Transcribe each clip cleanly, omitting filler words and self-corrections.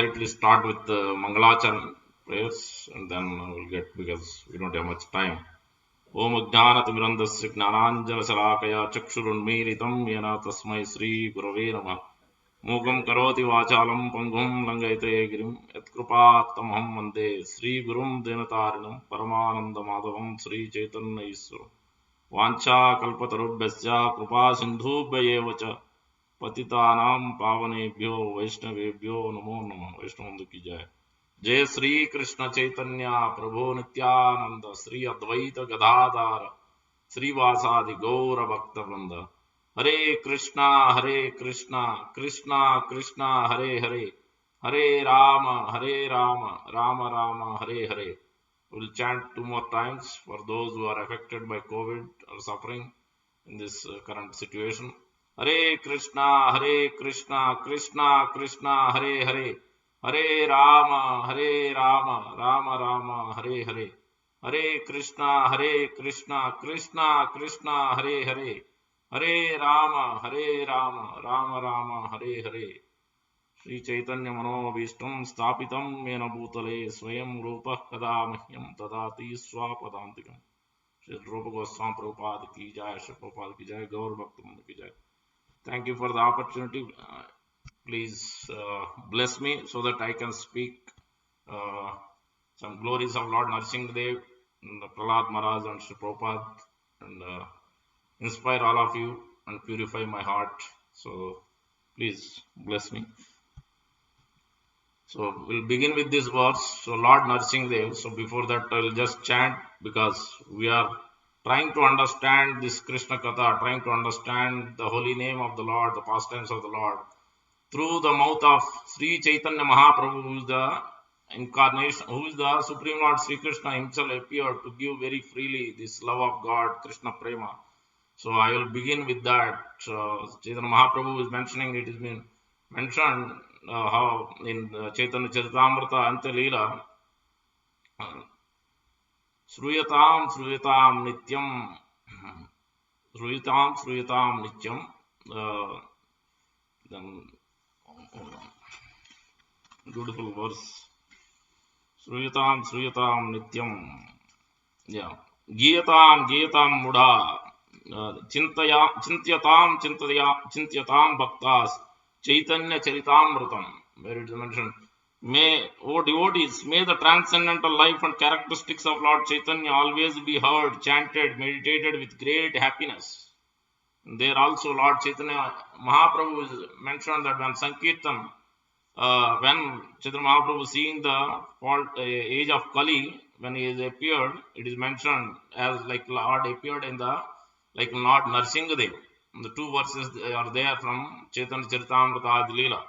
directly start with the Mangalacharan prayers and then we'll get, because we don't have much time. Om Ajnanatimirandasya Gnananjana Salakaya Chakshurunmilitam Yena Tasmai Sri Gurave Namah. Mukam Karoti Vachalam Pangum Langayate Girim Yatkrupatamaham Vande Sri Gurum Dinatarinam Paramananda Madhavam Sri Chaitanya Iswaram. Vancha Kalpatarubhyasya Kripa Sindhubhyaeva cha पतितानां पावनेभ्यो वैष्णवेभ्यो नमो नमः. वैष्णव की जय. जय श्री कृष्ण चैतन्य प्रभु नित्यानंद श्री अद्वैत गदाधर श्रीवासादि गौर भक्त वृंद. हरे कृष्णा कृष्णा कृष्णा हरे हरे, हरे Ram Ram Ram Hare Hare. We'll chant two more times for those who are affected by COVID or suffering in this current situation. Hare Krishna Krishna Krishna Hare Hare, Hare Rama Rama Rama Hare Hare. Hare Krishna Krishna Krishna Hare Hare, Hare Rama Rama Rama Hare Hare. Sri Chaitanya Manobhishtam Sthapitam Yena Bhutale Swayam Rupa Kada Mahyam Tadati Swapadantikam. Sri Rupa Goswami Prabhupada ki jai, Sri Prabhupada ki jai, Gaur Bhakta ki jai. Thank you for the opportunity. Please bless me so that I can speak uh, some glories of Lord Narasimha, Prahlad Maharaj and Sri Prabhupada, and inspire all of you and purify my heart. So please bless me. So we'll begin with this verse. So Lord Narasimha. So before that I'll just chant, because we are trying to understand this Krishna Katha, trying to understand the holy name of the Lord, the pastimes of the Lord, through the mouth of Sri Chaitanya Mahaprabhu, who is the incarnation, who is the Supreme Lord Sri Krishna himself appeared to give very freely this love of God, Krishna Prema. So I will begin with that. Chaitanya Mahaprabhu is mentioning, it has been mentioned how in Chaitanya Charitamrita Ante Lila, Sruyatam Nityam, Sruyatam Nityam. Then beautiful verse. Sruyatam Nityam. Yeah. Giyatam Mudha. Chintyatam Bhaktas. Chaitanya Charitamritam. Where it is mentioned, may, O devotees, may the transcendental life and characteristics of Lord Chaitanya always be heard, chanted, meditated with great happiness. There also Lord Chaitanya Mahaprabhu is mentioned that when Sankirtan, when Chaitanya Mahaprabhu seeing the age of Kali, when he is appeared, it is mentioned as like Lord appeared in the, like Lord Narasimha. The two verses are there from Chaitanya Charitamrita Lila,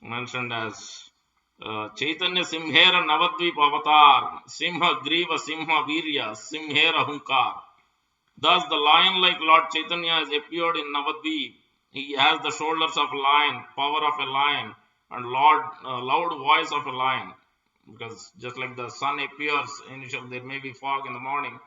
mentioned as Chaitanya Simhera Navadvip Avatar, Simha Griva Simha Virya, Simhera Hunkar. Thus the lion-like Lord Chaitanya has appeared in Navadvip. He has the shoulders of a lion, power of a lion, and loud voice of a lion. Because just like the sun appears, initially there may be fog in the morning,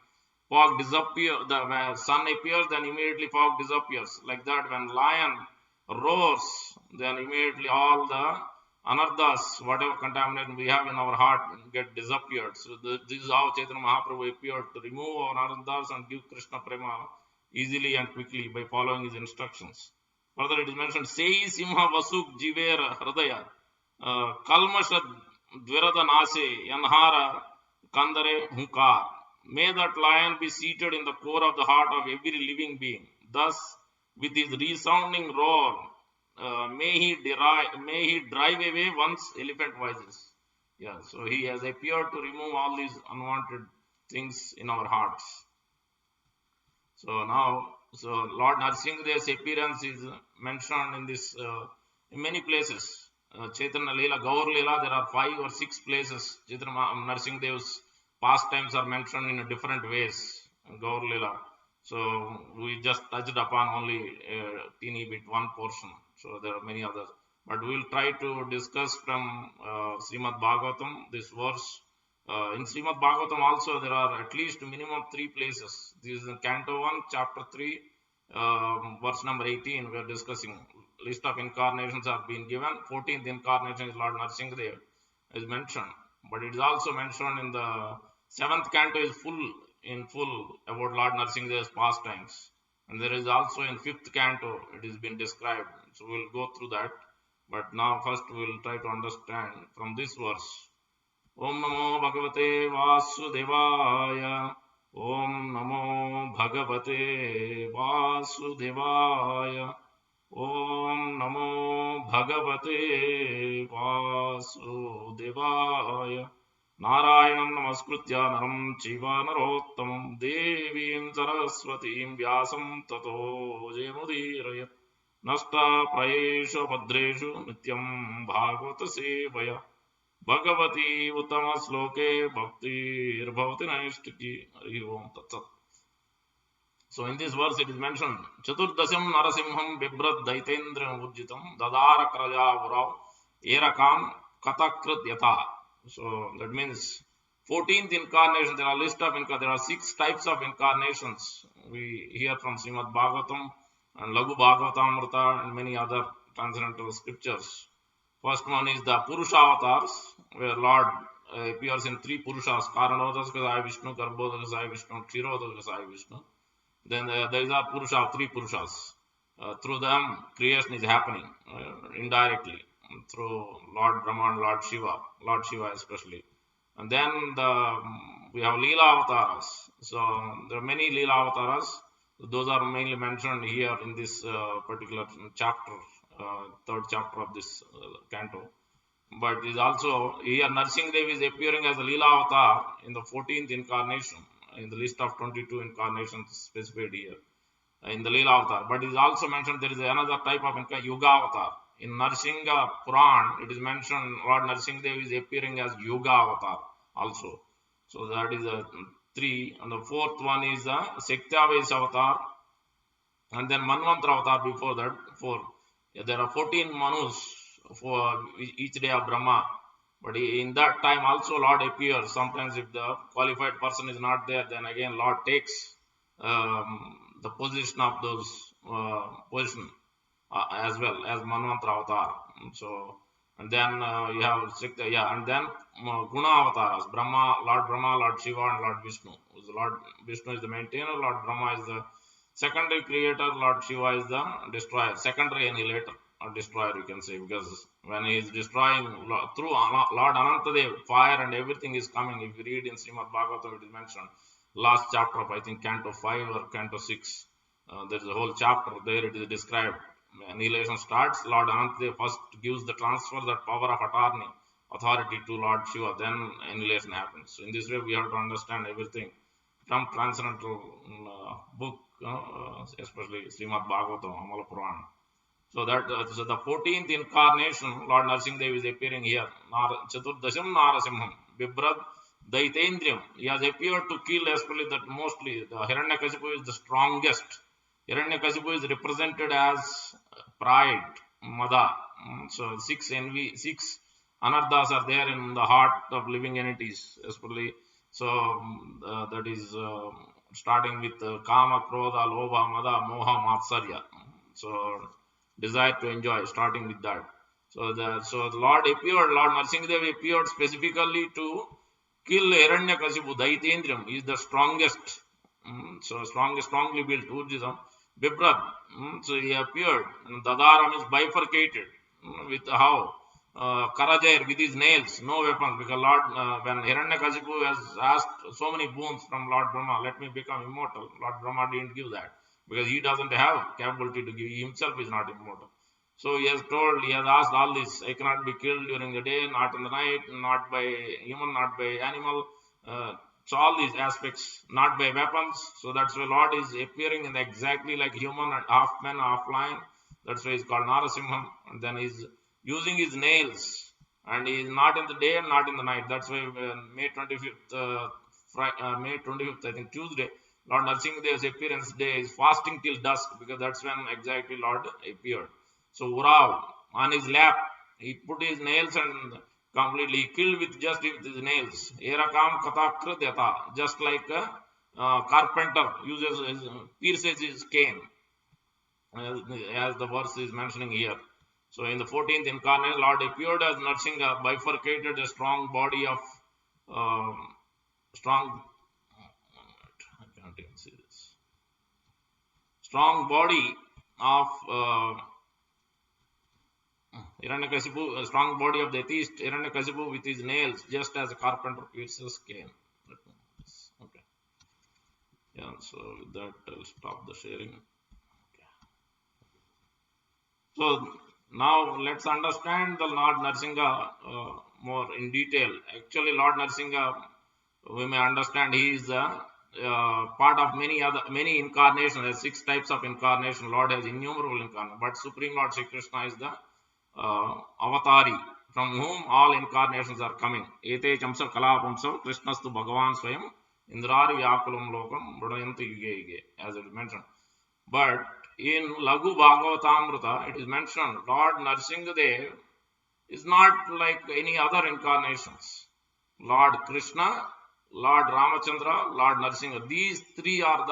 fog disappears, the sun appears, then immediately fog disappears. Like that, when lion roars, then immediately all the anarthas, whatever contamination we have in our heart, get disappeared. So this is how Chaitanya Mahaprabhu appeared, to remove our anarthas and give Krishna Prema easily and quickly by following his instructions. Further it is mentioned, Sei Simha Vasuk Jivera Hridaya Kalmasha Dvirada Nase Yanhara Kandare Hunkar. May that lion be seated in the core of the heart of every living being. Thus, with his resounding roar, may he drive away one's elephant voices. Yeah, so he has appeared to remove all these unwanted things in our hearts. So now, Lord Narasimha's appearance is mentioned in this in many places. Chaitanya Lila, Gaur Lila, there are 5 or 6 places. Chaitanya Narasimha's pastimes are mentioned in different ways in Gaur Lila. So we just touched upon only a teeny bit, one portion. So there are many others. But we will try to discuss from Srimad Bhagavatam, this verse. In Srimad Bhagavatam also there are at least minimum 3 places. This is in Canto 1, Chapter 3, verse number 18 we are discussing. list of incarnations are being given. 14th incarnation is Lord Narasimha is mentioned, but it is also mentioned in the 7th canto is full about Lord Narasimha's pastimes, and there is also in 5th canto it is been described. So we will go through that, but now first we will try to understand from this verse. Om Namo Bhagavate Vasudevaya. Om Namo Bhagavate Vasudevaya. Om Namo Bhagavate Vasudevaya. Narayanam Namaskritya Naram Chiva Narottamam Devim Saraswatim Vyasam Tato Jemudirayat Nasta Prayeshu Bhadreshu Nityam Bhagavata Sevaya Bhagavati Uttama Sloke Bhakti Bhavati Naishtiki Hari Om Tatsat. So in this verse it is mentioned Chaturdasam Narasimham Bibrat Daitendra Ujjitam Dadara Kraja Vurav Erakam Katakrit Yata. So that means 14th incarnation. There are list of there are 6 types of incarnations. We hear from Srimad Bhagavatam and Lagu Bhagavatamrita and many other transcendental scriptures. First one is the Purusha avatars, where Lord appears in 3 Purushas: Karanodakasaya Vishnu, Garbhodakasaya Vishnu, Kshirodakasaya Vishnu. Then there is a Purusha, 3 Purushas. Through them, creation is happening indirectly through Lord Brahma and Lord Shiva especially. And then we have Lila avatars. So there are many Lila avatars. Those are mainly mentioned here in this particular chapter, 3rd chapter of this canto. But it is also here Narasimha is appearing as a Lila avatar in the 14th incarnation, in the list of 22 incarnations specified here in the Lila avatar. But it is also mentioned there is another type of Yuga avatar. In Narasimha Puran, it is mentioned Lord Narasimha is appearing as Yuga avatar also. So that is a 3. And the 4th one is the Sektavesh avatar. And then Manvantara avatar before that, 4. There are 14 Manus for each day of Brahma. But in that time also Lord appears. Sometimes if the qualified person is not there, then again Lord takes the position of those position. As well as Manvantara avatar. So, and then you have and then Guna avatars: Lord Brahma, Lord Shiva, and Lord Vishnu. Lord Vishnu is the maintainer, Lord Brahma is the secondary creator, Lord Shiva is the destroyer, secondary annihilator or destroyer, you can say, because when he is destroying through Lord Ananta, fire and everything is coming. If you read in Srimad Bhagavatam, it is mentioned last chapter of I think Canto 5 or Canto 6. There is a whole chapter there. It is described. Annihilation starts. Lord Ananta first gives the transfer, that power of authority to Lord Shiva, then annihilation happens. So in this way we have to understand everything from transcendental book, especially Srimad Bhagavatam, Amala Puran. So that so the 14th incarnation, Lord Narasimha is appearing here. Chaturdasham Narasimham Bibhrad Daitendriyam. He has appeared to kill, especially that mostly the Hiranyakasipu is the strongest. Hiranyakasipu is represented as pride, Mada. So 6 envy, 6 anarthas are there in the heart of living entities, especially. So that is starting with Kama, Krodha, Lobha, Mada, Moha, Matsarya. So desire to enjoy, starting with that. So the Lord appeared, Lord Narasimha appeared specifically to kill Hiranyakasipu. Daitendriyam is the strongest. So strongly built Urjisam. Bibrad, so he appeared. Dadaram is bifurcated with how Karajair with his nails, no weapons, because Lord, when Hiranyakasipu has asked so many boons from Lord Brahma, let me become immortal, Lord Brahma didn't give that, because he doesn't have capability to give, he himself is not immortal. So he has asked all this, I cannot be killed during the day, not in the night, not by human, not by animal. So all these aspects, not by weapons. So that's why Lord is appearing in exactly like human, and half man, half lion. That's why he's called Narasimham. And then he's using his nails, and he is not in the day and not in the night. That's why May 25th, I think Tuesday, Lord Narasimha's appearance day is fasting till dusk, because that's when exactly Lord appeared. So Urav, on his lap, he put his nails and completely killed with his nails. Erakam katakrit yata, just like a carpenter pierces his cane. as the verse is mentioning here. So in the 14th incarnation, Lord appeared as Narasimha, bifurcated a strong body of strong. I can't even see this. Strong body of Hiranyakasipu, a strong body of the atheist Hiranyakasipu with his nails, just as a carpenter pierces cane. Okay. Yeah. So with that, I'll stop the sharing. Okay. So now let's understand the Lord Narasimha more in detail. Actually, Lord Narasimha, we may understand he is part of many incarnations. There are 6 types of incarnation. Lord has innumerable incarnations, but Supreme Lord Sri Krishna is the avatari from whom all incarnations are coming. Ete chamsa kalapamsa Krishnastu Bhagavan Swayam Indrari Vyakulam Lokam Budayantu Yuge Yuge, as it is mentioned. But in Lagu Bhagavatamrita, it is mentioned Lord Narasimha is not like any other incarnations. Lord Krishna, Lord Ramachandra, Lord Narasimha. These 3 are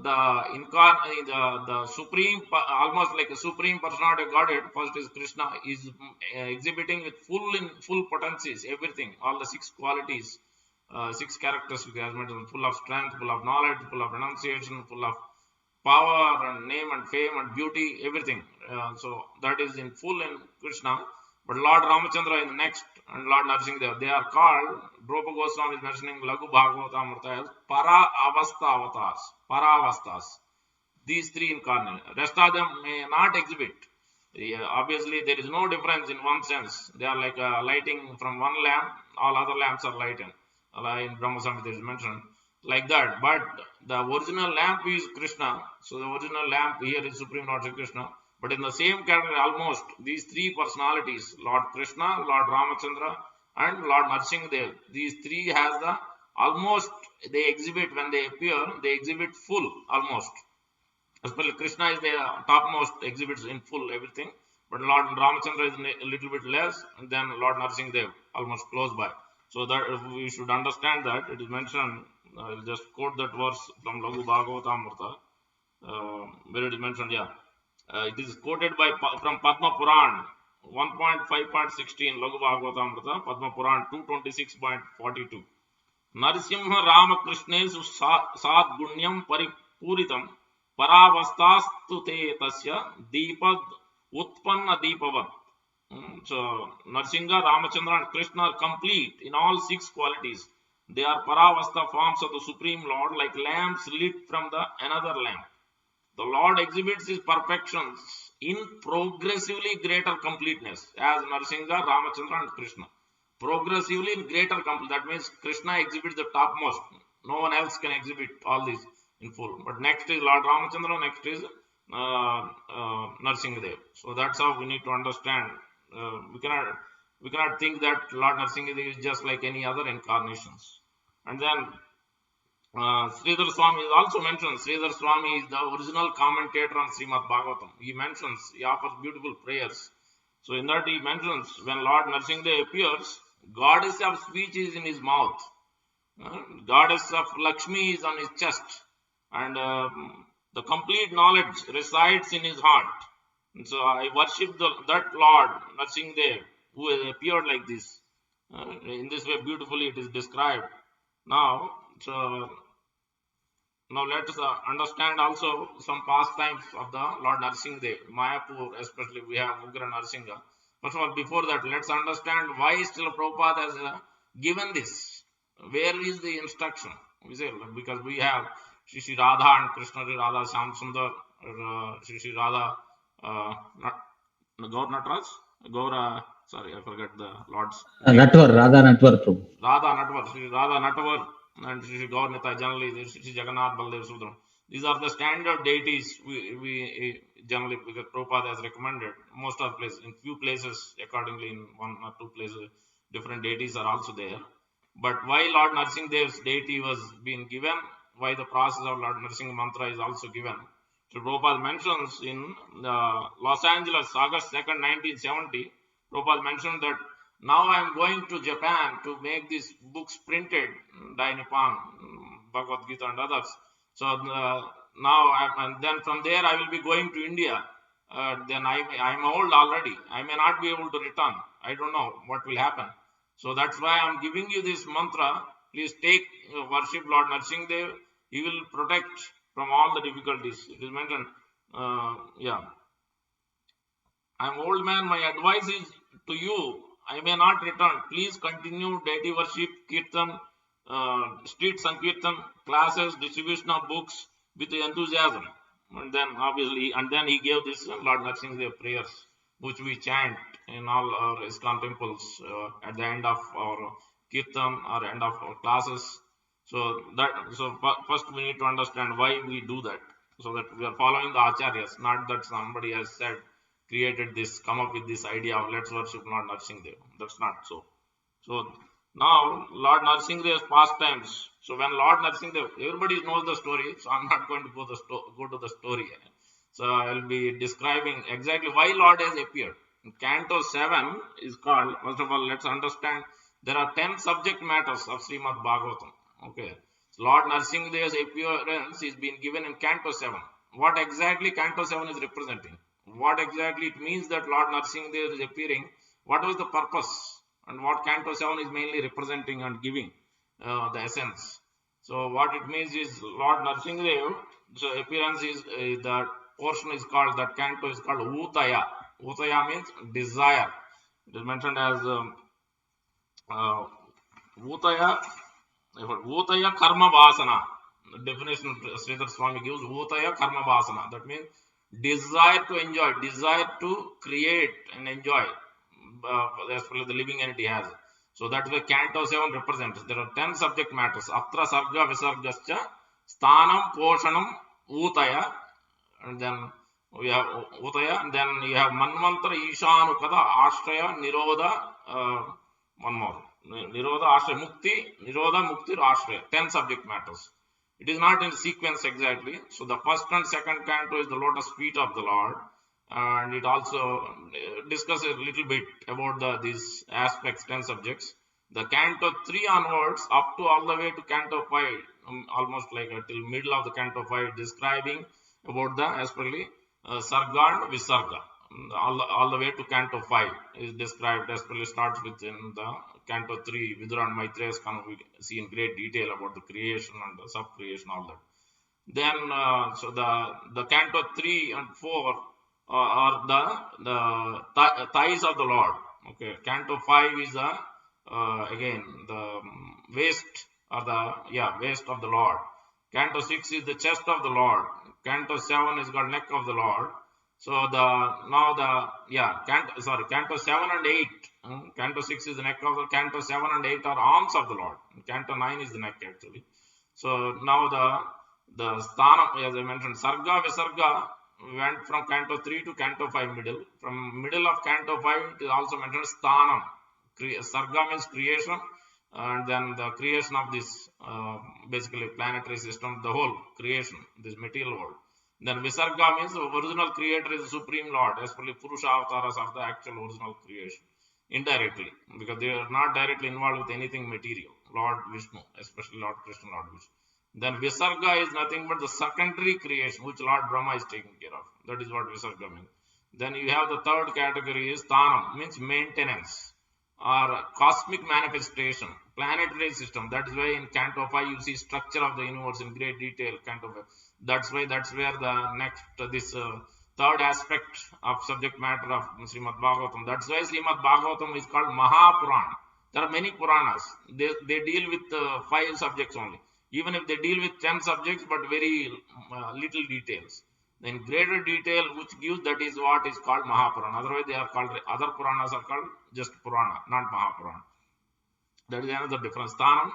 the supreme, almost like a supreme personality of Godhead. First is Krishna, is exhibiting with full potencies, everything, all the 6 qualities, 6 characteristics, as mentioned, full of strength, full of knowledge, full of renunciation, full of power and name and fame and beauty, everything. So that is in full in Krishna. But Lord Ramachandra in the next, and Lord Narasimha, they are called, Drupa Goswami is mentioning Lagu Bhagavatamrita as Para Avastha avatars. Para Avasthas. These 3 incarnations. Rest of them may not exhibit. Obviously, there is no difference in one sense. They are like lighting from one lamp, all other lamps are lightened. In Brahma Samhita is mentioned like that. But the original lamp is Krishna. So the original lamp here is Supreme Lord Sri Krishna. But in the same category, almost these 3 personalities, Lord Krishna, Lord Ramachandra, and Lord Narasimha, these 3 has the almost, they exhibit, when they appear, they exhibit full almost. Especially Krishna is the topmost, exhibits in full everything. But Lord Ramachandra is a little bit less, and then Lord Narasimha almost close by. So that we should understand that it is mentioned. I'll just quote that verse from Lagu Bhagavatamrita, where it is mentioned. Yeah. It is quoted from Padma Puran 1.5.16 Lagu Bhagavatamrita, Padma Puran 226.42. Narasimha Ramakrishnesu Sad Gunyam Paripuritam Paravasthastu Te Tasya Deepad Utpanna Deepavad. So Narasimha, Ramachandra and Krishna are complete in all 6 qualities. They are Paravastha forms of the Supreme Lord, like lamps lit from another lamp. The Lord exhibits his perfections in progressively greater completeness, as Narasimha, Ramachandra and Krishna. Progressively in greater completeness. That means Krishna exhibits the topmost. No one else can exhibit all these in full. But next is Lord Ramachandra, next is Narasimha. So that's how we need to understand. We cannot think that Lord Narasimha is just like any other incarnations. And then Sridhar Swami is also mentioned. Sridhar Swami is the original commentator on Srimad Bhagavatam. He mentions, he offers beautiful prayers. So in that he mentions, when Lord Narasimha appears, goddess of speech is in his mouth, goddess of Lakshmi is on his chest, and the complete knowledge resides in his heart. And so I worship that Lord Narasimha who has appeared like this. In this way, beautifully it is described. Now let us understand also some pastimes of the Lord Narasimha. Mayapur, especially, we have Ugra Narasimha. First of all, before that, let's understand why Srila Prabhupada has given this. Where is the instruction? We say, because we have Shri Radha and Krishna, Radha Shyam Sundar, Shri Radha Gaur Natras, sorry, I forget the Lord's Natvar, Radha Natvar Prabhu. Radha Natvar, Shri Radha Natvar and Shri Gaur Nita, generally Shri Jagannath Baldev Sudram. These are the standard deities we generally, because Prabhupada has recommended. Most of places, in few places, accordingly in 1 or 2 places, different deities are also there. But why Lord Narasimha's deity was being given, why the process of Lord Narasimha mantra is also given. So Prabhupada mentions in Los Angeles, August 2nd, 1970, Prabhupada mentioned that now I am going to Japan to make these books printed, Dai Nippon, Bhagavad Gita and others. So now and then from there I will be going to India. Then I'm old already. I may not be able to return. I don't know what will happen. So that's why I'm giving you this mantra. Please take worship Lord Narasimha. He will protect from all the difficulties. It is mentioned. Yeah. I'm old man. My advice is to you. I may not return. Please continue deity worship, kirtan, street sankirtan, classes, distribution of books with enthusiasm. And then obviously, and then he gave this Lord Narasimha prayers, which we chant in all our Iskcon temples at the end of our kirtan or end of our classes. So first we need to understand why we do that, so that we are following the acharyas, not that somebody has said, created this, come up with this idea of let's worship Lord Narasimha. That's not so. So now Lord Narasimha's pastimes. So when Lord Narasimha, everybody knows the story, so I'm not going to go to the story. So I'll be describing exactly why Lord has appeared. Canto 7 is called, first of all, let's understand there are 10 subject matters of Srimad Bhagavatam. Okay. So Lord Narasimha's appearance is being given in Canto 7. What exactly Canto 7 is representing? What exactly it means that Lord Narasimha is appearing? What was the purpose? And what Canto 7 is mainly representing and giving the essence. So what it means is Lord Narasimha, so appearance is the portion is called, that canto is called Utaya. Utaya means desire. It is mentioned as Utaya Karma Vasana. The definition Sridhar Swami gives, Utaya Karma Vasana. That means desire to enjoy, desire to create and enjoy. As well as the living entity has. So that's why Canto 7 represents. There are 10 subject matters. Atra Sarga Visargascha Sthanam Poshanam Utaya. And then we have Utaya. And then you have Manmantra Ishanukada Ashraya Nirodha. One more. Nirodha Ashraya Mukti. Nirodha Mukti Ashraya. 10 subject matters. It is not in sequence exactly. So the first and second canto is the lotus feet of the Lord. And it also discusses a little bit about these aspects, 10 subjects. The canto 3 onwards, up to all the way to canto 5, almost like till middle of the canto 5, describing about the especially Sarga and Visarga. All the way to canto 5 is described, especially starts within the canto 3. Vidura and Maitreya's we see in great detail about the creation and the sub-creation, all that. Then, so the canto 3 and 4 are the thighs of the Lord. Okay, canto 5 is again the waist or waist of the Lord. Canto 6 is the chest of the Lord. Canto 7 is called neck of the Lord. So canto 7 and 8. Canto 6 is the neck of the. Canto 7 and 8 are arms of the Lord. Canto 9 is the neck actually. So now the sthanam, as I mentioned, Sarga Visarga went from canto 3 to canto 5 middle. From middle of canto 5 it is also mentioned sthanam. Sarga means creation, and then the creation of this basically planetary system, the whole creation, this material world. Then Visarga means the original creator is the Supreme Lord, especially Purusha avatars of the actual original creation. Indirectly, because they are not directly involved with anything material. Lord Vishnu, especially Lord Krishna, Lord Vishnu. Then Visarga is nothing but the secondary creation which Lord Brahma is taking care of. That is what Visarga means. Then you have the third category is Sthanam, means maintenance or cosmic manifestation, planetary system. That is why in Canto 5 you see structure of the universe in great detail. Canto 5. That's where the next third aspect of subject matter of Srimad Bhagavatam. That's why Srimad Bhagavatam is called Mahapurana. There are many Puranas. They deal with 5 subjects only. Even if they deal with 10 subjects, but very little details. Then greater detail which gives, that is what is called Mahapurana. Otherwise they are called, other Puranas are called just Purana, not Mahapurana. That is another difference. Sthanam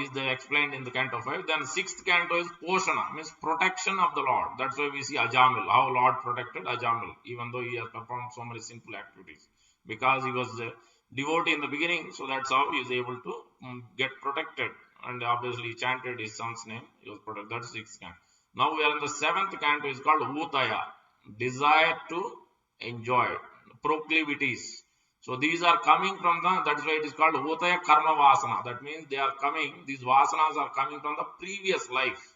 is explained in the Canto 5. Then 6th Canto is Poshana, means protection of the Lord. That's why we see Ajamil, how Lord protected Ajamil, even though he has performed so many sinful activities. Because he was a devotee in the beginning, so that's how he is able to get protected. And obviously he chanted his son's name, he was protected. That's 6th Canto. Now we are in the 7th Canto, is called Utaya, desire to enjoy, proclivities. So these are coming from that's why it is called Utaya Karma Vasana. That means they are coming, these vasanas are coming from the previous life.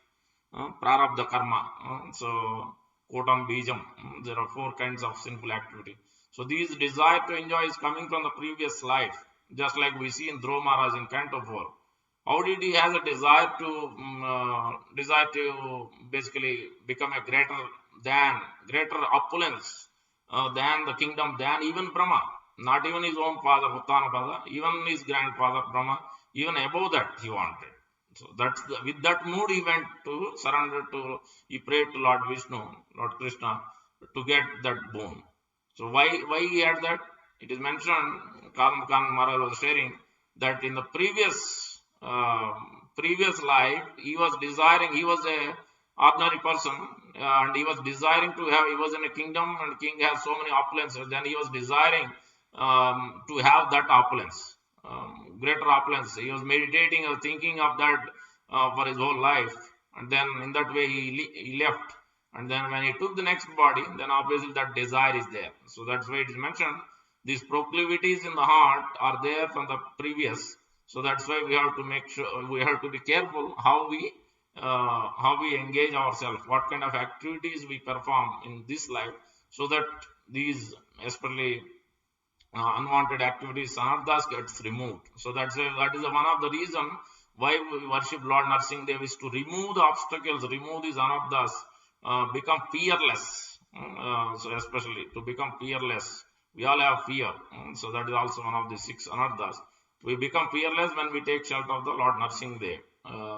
prarabdha karma. So kotam bijam. There are 4 kinds of sinful activity. So these desire to enjoy is coming from the previous life, just like we see in Dhruva Maharaj in Canto 4. How did he has a desire to basically become a greater opulence than the kingdom, than even Brahma, not even his own father Uttanapada, even his grandfather Brahma, even above that he wanted. So that's with that mood he went to surrender to, he prayed to Lord Vishnu, Lord Krishna, to get that boon. So why he had that? It is mentioned, Karan Khan Maharaj was sharing that in the previous life he was desiring, he was a ordinary person, and he was desiring to have, he was in a kingdom and king has so many opulences, then he was desiring to have that opulence, greater opulence. He was meditating or thinking of that for his whole life, and then in that way he left. And then when he took the next body, then obviously that desire is there. So that's why it is mentioned these proclivities in the heart are there from the previous. So that's why we have to make sure, we have to be careful how we engage ourselves, what kind of activities we perform in this life, so that these especially unwanted activities, anarthas, gets removed. So that is one of the reason why we worship Lord Narasimha is to remove the obstacles, remove these anarthas, become fearless. So especially to become fearless, we all have fear. So that is also one of the 6 anarthas. We become fearless when we take shelter of the Lord Narasimha.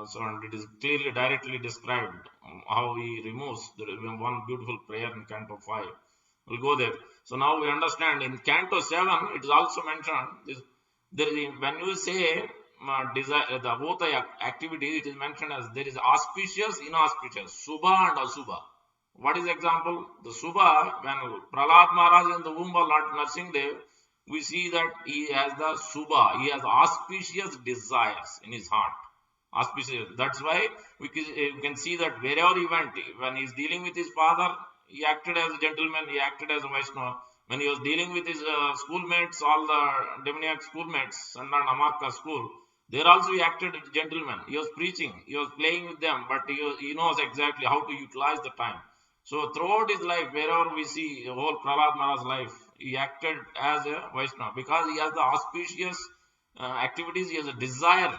So and it is clearly directly described how he removes. There is one beautiful prayer in Canto 5. We'll go there. So now we understand in Canto 7, it is also mentioned this, there is, when you say desire, the both activities, it is mentioned as there is auspicious, inauspicious, Subha and Asubha. What is the example? The Subha, when Prahlad Maharaj in the womb of Lord Narasimha, we see that he has the Subha, he has auspicious desires in his heart. Auspicious. That's why we can see that wherever he went, when he is dealing with his father, he acted as a gentleman, he acted as a Vaishnava. When he was dealing with his schoolmates, all the demoniac schoolmates, and Amarka school, there also he acted as a gentleman. He was preaching, he was playing with them, but he knows exactly how to utilize the time. So throughout his life, wherever we see the whole Prahlad Maharaj's life, he acted as a Vaishnava because he has the auspicious activities. He has a desire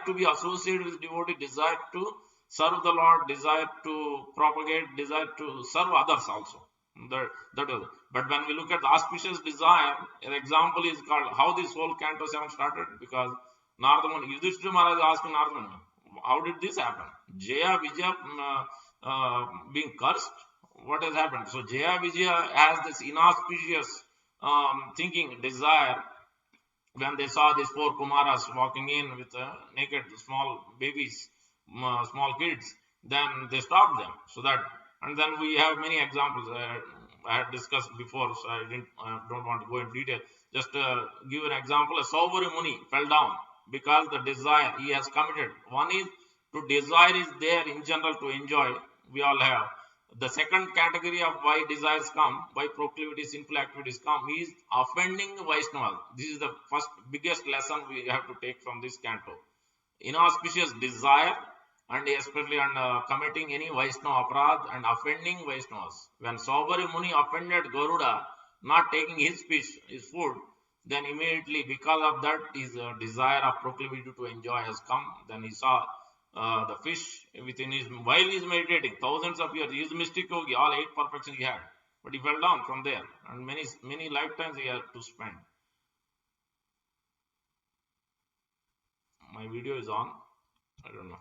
to be associated with devotee, desire to serve the Lord, desire to propagate, desire to serve others also. That is. But when we look at the auspicious desire, an example is called how this whole Canto 7 started, because Narada Muni, Yudhishthira Maharaj asking Narada Muni, how did this happen? Jaya Vijaya being cursed, what has happened? So Jaya Vijaya has this inauspicious thinking, desire. When they saw these 4 Kumaras walking in with naked small babies, small kids, then they stopped them. So that, and then we have many examples I had discussed before, so I don't want to go in detail. Just give an example. A Saubhari Muni fell down because the desire he has committed. One is to desire is there in general to enjoy. We all have. The second category of why desires come, why proclivities, sinful activities come, is offending Vaishnavas. This is the first biggest lesson we have to take from this canto. Inauspicious desire, and especially on committing any Vaishnava aparadh and offending Vaishnavas. When Saubhari Muni offended Garuda, not taking his fish, his food, then immediately because of that his desire of proclivity to enjoy has come. Then he saw the fish within his, while he is meditating, thousands of years, he is mystic yogi, all 8 perfections he had. But he fell down from there, and many lifetimes he had to spend. My video is on. I don't know.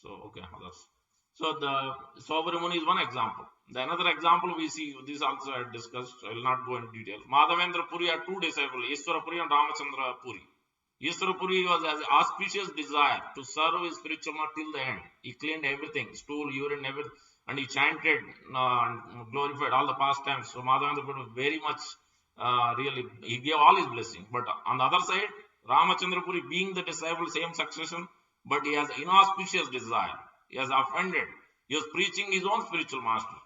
So okay, others. So the Saubhari Muni is one example. The another example we see, this also I had discussed, I will not go in detail. Madhavendra Puri had 2 disciples, Ishwara Puri and Ramachandra Puri. Ishwara Puri was as an auspicious desire to serve his spiritual master till the end. He cleaned everything, stool, urine, everything, and he chanted and glorified all the pastimes. So Madhavendra Puri was very much really, he gave all his blessing. But on the other side, Ramachandra Puri being the disciple, same succession, but he has inauspicious desire. He has offended. He was preaching his own spiritual master.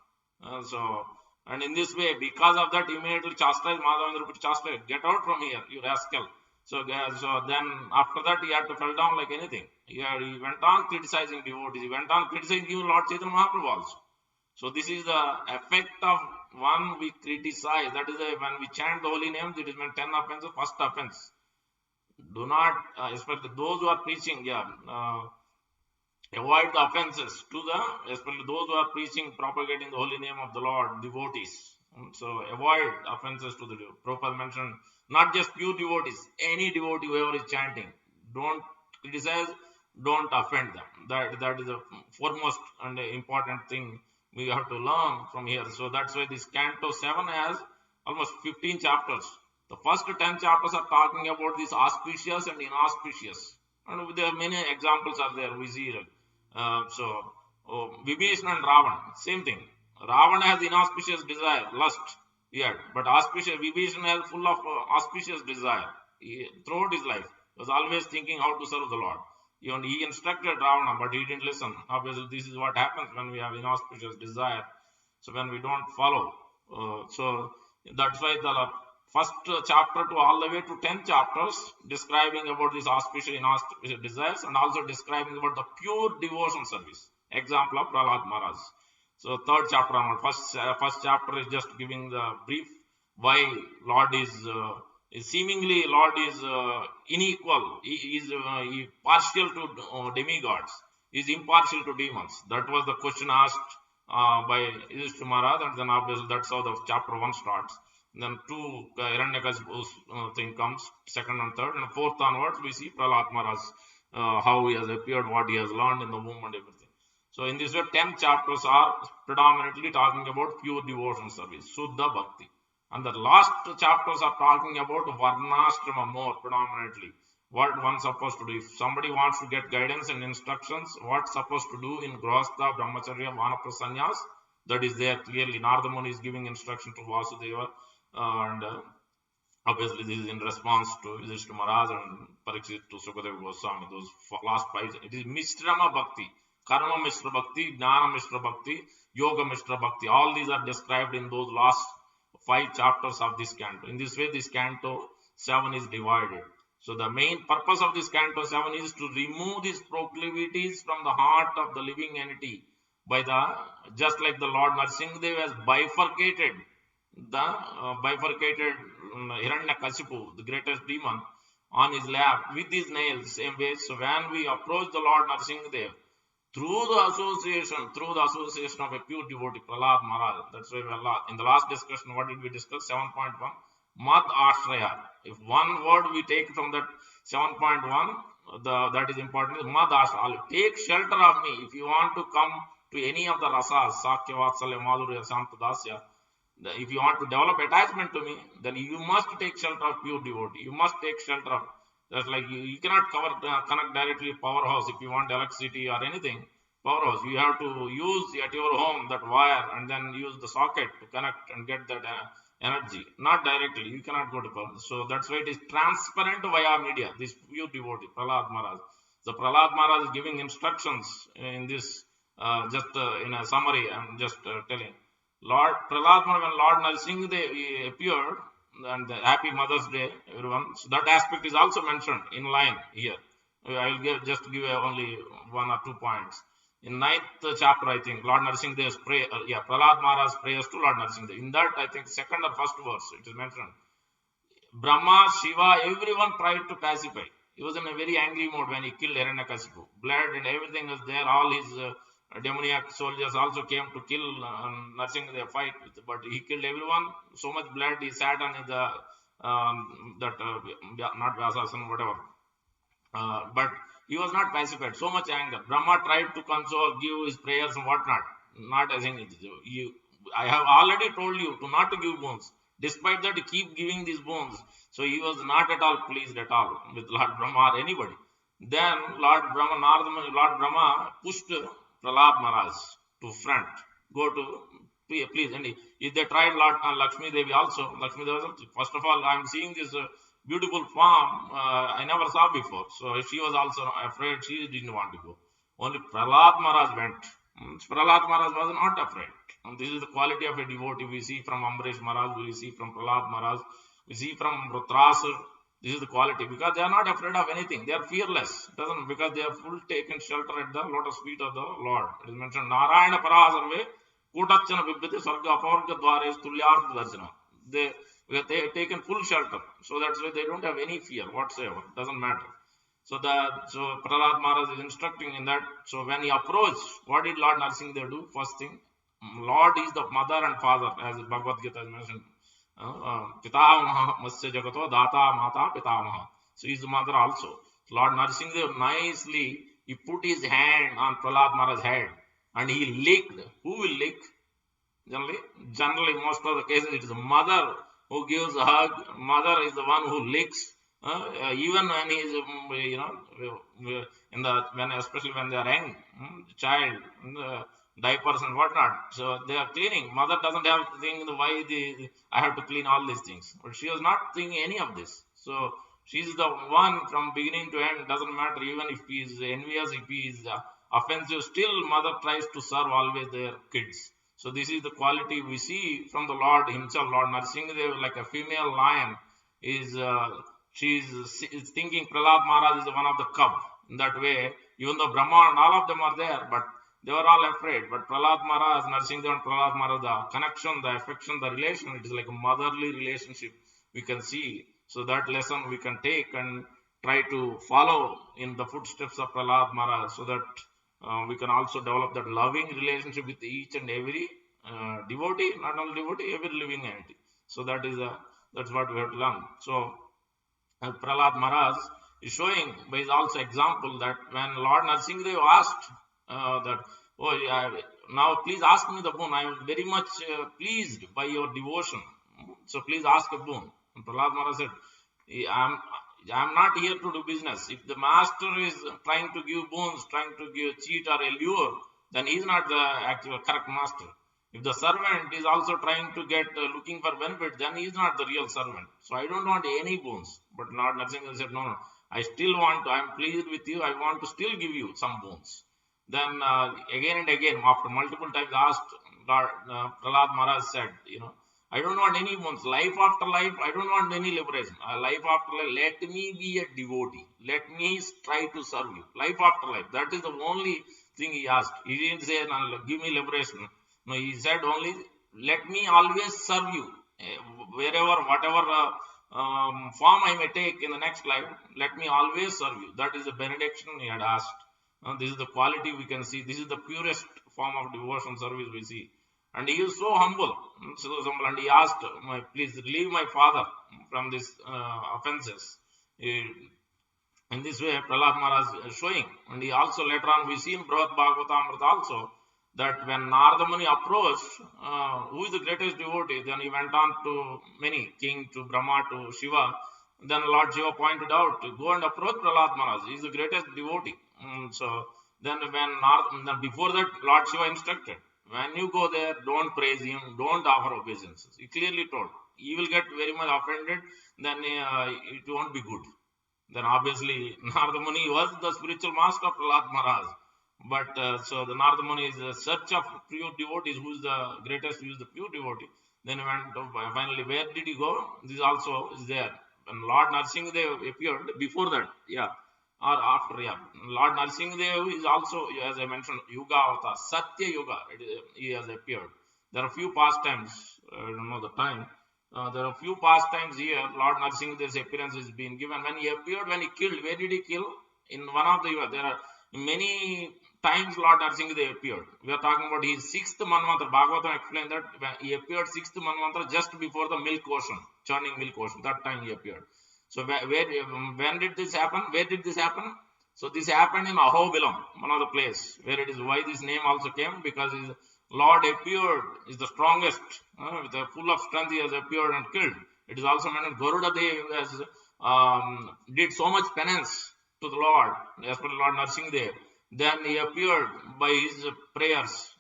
And in this way, because of that, immediately chastised Madhavendra Puri, chastised, get out from here, you rascal. So then after that he had to fell down like anything. He went on criticizing devotees. He went on criticizing even Lord Chaitanya Mahaprabhu also. So this is the effect of one we criticize. That is when we chant the holy names, it is meant 10 offenses, first offense. Do not, especially those who are preaching, avoid the offenses to the, especially those who are preaching, propagating the holy name of the Lord, devotees. So avoid offenses to the Prabhupada mentioned, not just pure devotees, any devotee whoever is chanting, don't criticize, don't offend them. That is the foremost and important thing we have to learn from here. So that's why this Canto 7 has almost 15 chapters. The first 10 chapters are talking about this auspicious and inauspicious. And there are many examples are there. We see Vibhishana and Ravana, same thing. Ravana has inauspicious desire, lust, but auspicious, Vibhishana has full of auspicious desire. Throughout his life, he was always thinking how to serve the Lord. Even he instructed Ravana, but he didn't listen. Obviously, this is what happens when we have inauspicious desire. So when we don't follow, so that's why the first chapter to all the way to 10 chapters describing about these auspicious inauspicious desires and also describing about the pure devotion service. Example of Prahlad Maharaj. So third chapter onward. First chapter is just giving the brief why Lord is seemingly Lord is unequal. He is partial to demigods. He is impartial to demons. That was the question asked by Yudhishthira Maharaj, and then obviously that's how the chapter 1 starts. Then 2 Hiranyakashipu's thing comes, second and third, and fourth onwards we see Prahlad Maharaj, how he has appeared, what he has learned in the womb and everything. So in this way 10 chapters are predominantly talking about pure devotion service, Suddha Bhakti. And the last chapters are talking about Varnashrama more predominantly. What one's supposed to do. If somebody wants to get guidance and instructions, what's supposed to do in Grahastha, Brahmacharya, Vanaprasthanyas, that is there clearly. Narada Muni is giving instruction to Vasudeva, and obviously this is in response to Yudhishthira Maharaj and Parikshit to Sukadeva Goswami, those last 5. It is Mishrama Bhakti, Karma Mishra Bhakti, Jnana Mishra Bhakti, Yoga Mishra Bhakti. All these are described in those last 5 chapters of this canto. In this way, this canto 7 is divided. So the main purpose of this canto 7 is to remove these proclivities from the heart of the living entity by just like the Lord Narasimha has bifurcated Hiranyakashipu, the greatest demon, on his lap with his nails, same way. So when we approach the Lord Narasimha through the association of a pure devotee, Prahlad Maharaj, that's why in the last discussion, what did we discuss? 7.1, Mad Ashraya. If one word we take from that 7.1, that is important, Mad Ashraya. Take shelter of me. If you want to come to any of the rasas, Sakya, Vatsalya, Madhurya, Sampadasya, if you want to develop attachment to me, then you must take shelter of pure devotee. You must take shelter of, just like you cannot connect directly powerhouse if you want electricity or anything. Powerhouse, you have to use at your home that wire and then use the socket to connect and get that energy. Not directly, you cannot go to power. So that's why it is transparent via media. This pure devotee, Prahlad Maharaj. So Prahlad Maharaj is giving instructions in this, just in a summary. I'm just telling. Lord Prahlad Maharaj, when Lord Narasimha appeared, and happy Mother's Day, everyone. So that aspect is also mentioned in line here. I will just give only 1 or 2 points. In 9th chapter, I think, Lord Narasimha's prayer, Prahlad Maharaj's prayers to Lord Narasimha. In that, I think, second or first verse, it is mentioned. Brahma, Shiva, everyone tried to pacify. He was in a very angry mood when he killed Hiranyakashipu. Blood and everything was there. All his demoniac soldiers also came to kill Narasimha, fight, but he killed everyone. So much blood, he sat on the not Vyasasana, whatever. But he was not pacified. So much anger. Brahma tried to console, give his prayers and whatnot. Not as in I have already told you to not to give boons. Despite that, keep giving these boons. So he was not at all pleased at all with Lord Brahma or anybody. Then Lord Brahma pushed Prahlad Maharaj to front. Go to, please. And if they tried Lord Lakshmi Devi also, first of all, I am seeing this beautiful form I never saw before. So she was also afraid. She didn't want to go. Only Prahlad Maharaj went. Prahlad Maharaj was not afraid. And this is the quality of a devotee we see from Ambaresh Maharaj, we see from Prahlad Maharaj, we see from Rutrasur. This is the quality, because they are not afraid of anything. They are fearless. Doesn't, because they are full taken shelter at the lotus feet of the Lord. It is mentioned, Narayana Parasarve Kutachana Vibhiti Sarga Apavarga Dwares Tulyarth Darjana. They have taken full shelter. So that's why they don't have any fear whatsoever. Doesn't matter. So Prahlad Maharaj is instructing in that. So when he approached, what did Lord Narasimha do? First thing, Lord is the mother and father, as Bhagavad Gita has mentioned. Pitamaha Masya Jagato Data Mata Pitamaha. So he is the mother also. Lord Narasimha nicely, he put his hand on Prahlad Maharaj's head and he licked. Who will lick? Generally, most of the cases, it is the mother who gives a hug. Mother is the one who licks. Even when he is, especially when they are young, child, diapers and whatnot. So they are cleaning. Mother doesn't have to think why I have to clean all these things. But she was not thinking any of this. So she is the one from beginning to end. Doesn't matter even if he is envious, if he is offensive. Still, mother tries to serve always their kids. So this is the quality we see from the Lord himself. Lord Narasimha, like a female lion, she is thinking Prahlad Maharaj is one of the cub. In that way, even though Brahma and all of them are there, but they were all afraid. But Prahlad Maharaj, Narasimha and Prahlad Maharaj, the connection, the affection, the relation, it is like a motherly relationship we can see. So that lesson we can take and try to follow in the footsteps of Prahlad Maharaj, so that we can also develop that loving relationship with each and every devotee, not only devotee, every living entity. So that's what we have to learn. So Prahlad Maharaj is showing by his also example that when Lord Narasimha asked that, oh yeah, now please ask me the boon. I am very much pleased by your devotion. So please ask a boon. And Prahlad Maharaj said, I'm not here to do business. If the master is trying to give boons, trying to cheat or allure, then he is not the actual correct master. If the servant is also trying to get looking for benefit, then he is not the real servant. So I don't want any boons. But Lord Narasimha said, no, I still want to, I am pleased with you, I want to still give you some boons. Then again and again, after multiple times asked, Lord Prahlad Maharaj said, I don't want any boons. Life after life, I don't want any liberation. Life after life, let me be a devotee. Let me try to serve you. Life after life. That is the only thing he asked. He didn't say, no, give me liberation. No, he said only, let me always serve you. Wherever, whatever form I may take in the next life, let me always serve you. That is the benediction he had asked. This is the quality we can see. This is the purest form of devotion service we see. And he is so humble, and he asked, please relieve my father from these offenses. In this way, Prahlad Maharaj is showing. And he also later on, we see in Brihad Bhagavatamrita also, that when Narada Muni approached, who is the greatest devotee, then he went on to many, king, to Brahma, to Shiva. Then Lord Shiva pointed out, go and approach Prahlad Maharaj. He is the greatest devotee. So then then before that, Lord Shiva instructed, when you go there, don't praise him, don't offer obeisances. He clearly told. He will get very much offended, then it won't be good. Then obviously, Narada Muni was the spiritual master of Prahlad Maharaj. But so the Narada Muni is a search of pure devotees, who is the greatest, who is the pure devotee. Then he went to, finally, where did he go? This also is there. When Lord Narasimha appeared, before that, or after, Lord Narasimha is also, as I mentioned, Yuga Avatar, Satya Yuga, he has appeared. There are few pastimes, I don't know the time. There are few pastimes here. Lord Narasimha's appearance is being given. When he appeared, when he killed, where did he kill? In one of the Yuga. There are many times Lord Narasimha appeared. We are talking about his 6th Manvantara. Bhagavatam explained that he appeared 6th Manvantara just before the milk ocean, churning milk ocean. That time he appeared. So when did this happen? Where did this happen? So this happened in Ahobilam, one of the place where it is. Why this name also came? Because his Lord appeared, is the strongest, with the full of strength he has appeared and killed. It is also mentioned Garuda Dev has did so much penance to the Lord, as per Lord Narasimha. Then he appeared by his prayers.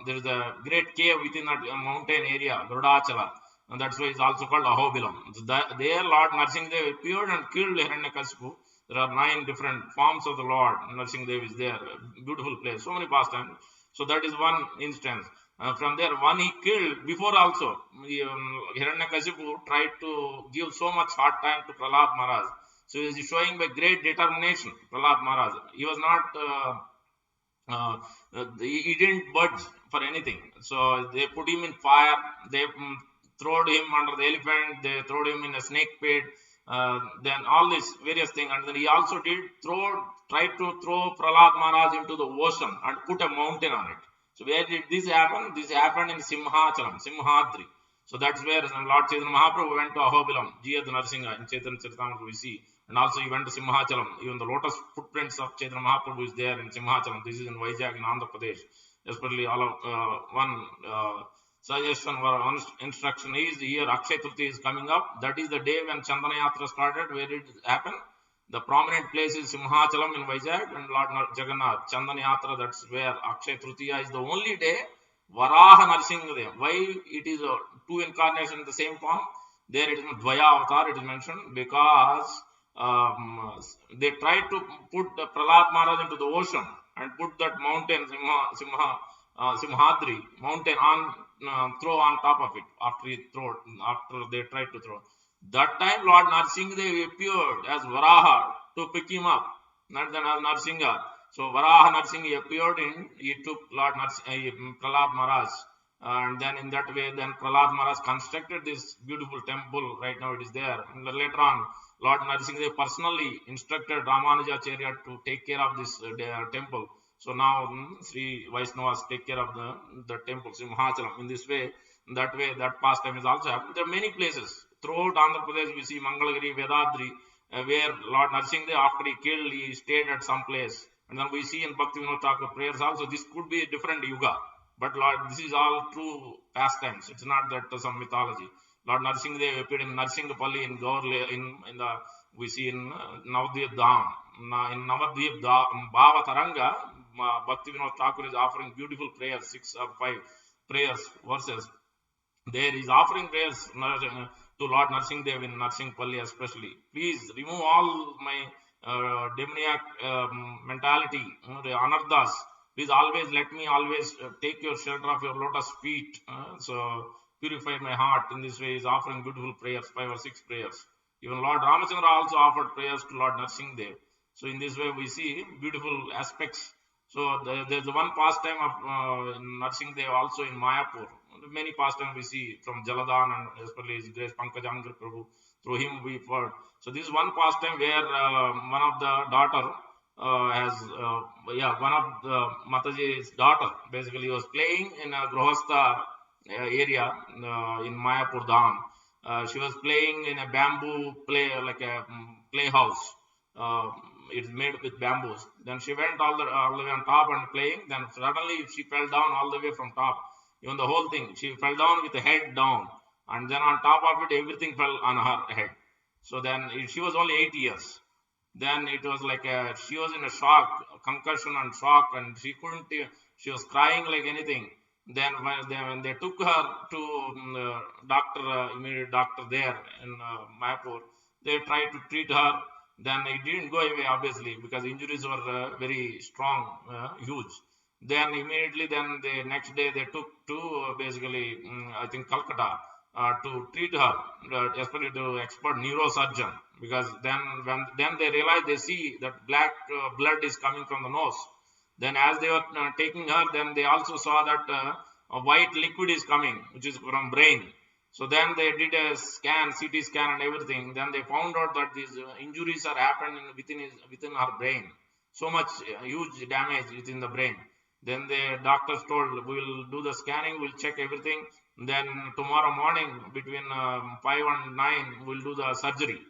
There is a great cave within that mountain area, Garudachala. And that's why it's also called Ahobilam. So there Lord Narasimha appeared and killed Hiranyakasipu. There are 9 different forms of the Lord. Narasimha is there. Beautiful place. So many pastimes. So that is one instance. From there, one he killed before also. Hiranyakashipu tried to give so much hard time to Prahlad Maharaj. So he is showing by great determination, Prahlad Maharaj. He was not, he didn't budge for anything. So they put him in fire, they throwed him under the elephant, they throwed him in a snake pit, then all these various things. And then he also tried to throw Prahlad Maharaj into the ocean and put a mountain on it. So where did this happen? This happened in Simhachalam, Simhadri. So that's where Lord Chaitanya Mahaprabhu went to Ahobilam, G.H. Narasimha in Chaitanya Charitamrita we see. And also he went to Simhachalam. Even the lotus footprints of Chaitanya Mahaprabhu is there in Simhachalam. This is in Vizag in Andhra Pradesh. Especially all of one suggestion or one instruction is here Akshay Tritiya is coming up. That is the day when Chandana Yatra started. Where did it happen? The prominent place is Simhachalam in Vizag and Lord Jagannath. Chandana Yatra, that's where Akshay Tritiya is the only day. Varaha Narasimha. Why it is two incarnations in the same form? There it is Dvaya Avatar, it is mentioned because they tried to put the Prahlad Maharaj into the ocean and put that mountain, Simhadri mountain on, throw on top of it after they tried to throw. That time Lord Narasimha appeared as Varaha to pick him up, not then as Narasimha. So Varaha Narasimha appeared he took Lord Prahlad Maharaj. And then in that way, then Prahlad Maharaj constructed this beautiful temple. Right now it is there. And later on, Lord Narasimha personally instructed Ramanujacharya to take care of this temple. So now Sri Vaishnavas take care of the temple, Simhachalam. In this way, that pastime is also happening. There are many places. Throughout Andhra Pradesh, we see Mangalagiri, Vedadri, where Lord Narasimha, after he killed, he stayed at some place. And then we see in Bhakti Vinod Thakur prayers also, this could be a different yuga. But Lord, this is all true pastimes. It's not that some mythology. Lord Narasimha appeared in Narsingapalli in Gaurle, in the we see in Navadvip Dham. In Navadvip Bhava Taranga, Bhakti Vinod Thakur is offering beautiful prayers, 6 or 5 prayers, verses. There is offering prayers to Lord Narasimha in Narsingapalli especially. Please remove all my demoniac mentality, the anarthas. Please always let me always take your shelter of your lotus feet. So purify my heart. In this way, is offering beautiful prayers, 5 or 6 prayers. Even Lord Ramachandra also offered prayers to Lord Narasimha. So in this way, we see beautiful aspects. So there's one pastime of Narasimha also in Mayapur. Many pastimes we see from Jaladan and especially His Grace Pankajangri Prabhu. Through him we heard. So this is one pastime where one of the daughter one of the Mataji's daughter basically was playing in a Grahastha area in Mayapur Dham. She was playing in a bamboo like a playhouse. It's made with bamboos. Then she went all the way on top and playing. Then suddenly she fell down all the way from top. Even the whole thing, she fell down with the head down, and then on top of it, everything fell on her head. So then she was only 8 years. Then it was like she was in a shock, concussion and shock, and she couldn't. She was crying like anything. Then when they took her to immediate doctor there in Mayapur, they tried to treat her. Then it didn't go away, obviously, because injuries were very strong, huge. Then immediately, then the next day they took to basically, I think Calcutta to treat her, especially to expert neurosurgeon, because then they realized, they see that black blood is coming from the nose. Then as they were taking her, then they also saw that a white liquid is coming, which is from brain. So then they did a scan, CT scan and everything. Then they found out that these injuries are happening within her brain. So much huge damage within the brain. Then the doctors told, we will do the scanning, we'll check everything. Then tomorrow morning between 5 and 9, we'll do the surgery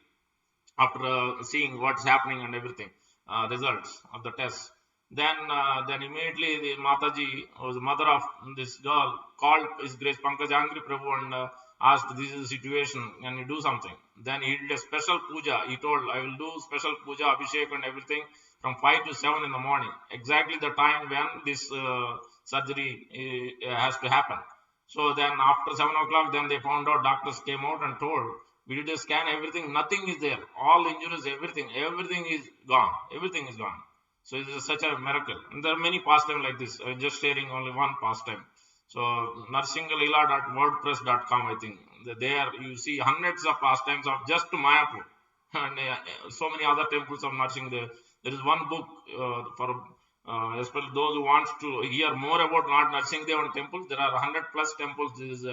after seeing what's happening and everything, results of the test. Then immediately the Mataji, was the mother of this girl, called His Grace Pankajangri Prabhu and asked, this is the situation, can you do something? Then he did a special puja. He told, I will do special puja, abhishek and everything from 5 to 7 in the morning. Exactly the time when this surgery has to happen. So then after 7 o'clock, then they found out, doctors came out and told, we did a scan, everything, nothing is there. All injuries, everything is gone. Everything is gone. So it is such a miracle. And there are many pastimes like this. I'm just sharing only one pastime. So narsingalila.wordpress.com, I think. There you see hundreds of pastimes of just Mayapur and so many other temples of Narsingh. There is one book for especially those who wants to hear more about Lord Narsingh temples. There are 100 plus temples. This is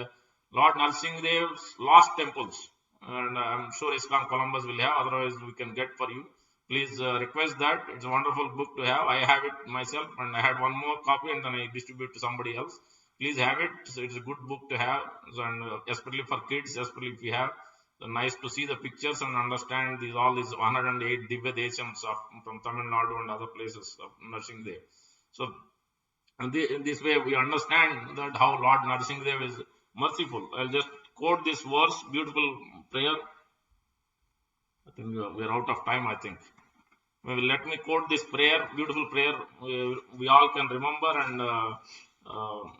Lord Narsinghdev's lost temples, and I'm sure Iskcon Columbus will have. Otherwise, we can get for you. Please request that. It's a wonderful book to have. I have it myself, and I had one more copy, and then I distribute to somebody else. Please have it. So it's a good book to have, and especially for kids, especially if you have. So nice to see the pictures and understand these all these 108 Divya Deshams from Tamil Nadu and other places of Narsingh. So in this way we understand that how Lord Narasimha is merciful. I'll just quote this verse, beautiful prayer. I think we are out of time, I think. Maybe let me quote this prayer, beautiful prayer. We all can remember, and